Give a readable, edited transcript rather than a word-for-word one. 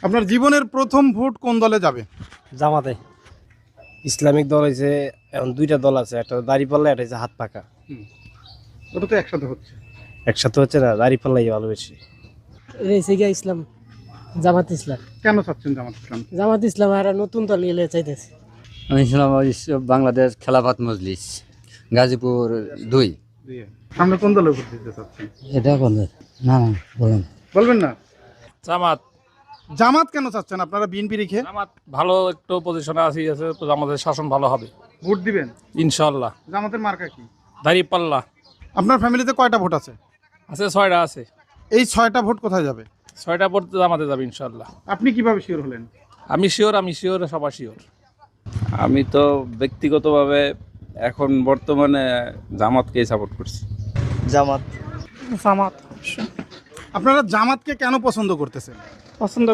আপনার জীবনের প্রথম ভোট কোন দলে যাবে? জামাতে। ইসলামিক দল হয়েছে, এখন দুইটা দল আছে, একটা দাঁড়িপাল্লা, একটা হচ্ছে হাত পাকা। ওটা তো একসাথে হচ্ছে। একসাথে হচ্ছে না, দাঁড়িপাল্লাই ভালো বেশি। রেসিগা ইসলাম, জামাত ইসলাম। কেন চাচ্ছেন জামাত ইসলাম? জামাত ইসলাম আর নতুন দল গেলে চাইতেছে। আমি ছিলাম বাংলাদেশ খেলাফত মজলিস গাজীপুর 2। সামনে কোন দলে ভোট দিতে চাচ্ছেন? এটা বলেন না, বলেন। বলবেন না। জামাত। জামাত কেন চাচ্ছেন আপনারা? বিএনপি রেখে জামাত ভালো একটু পজিশনে আছে, তো আমাদের শাসন ভালো হবে ভোট দিবেন? ইনশাল্লাহ। জামাতের মার্কা কি? দাঁড়িপাল্লা। আপনার ফ্যামিলিতে কয়টা ভোট আছে? আছে 6টা আছে। এই 6টা ভোট কোথায় যাবে? 6টা পড়তে জামাতে যাবে ইনশাল্লাহ। আপনি কিভাবে শিওর হলেন? আমি শিওর, সবাই শিওর। আমি তো ব্যক্তিগতভাবে এখন বর্তমানে জামাতকেই সাপোর্ট করছি। জামাত। জামাত আপনারা জামাতকে কেন পছন্দ করতেছেন? পছন্দ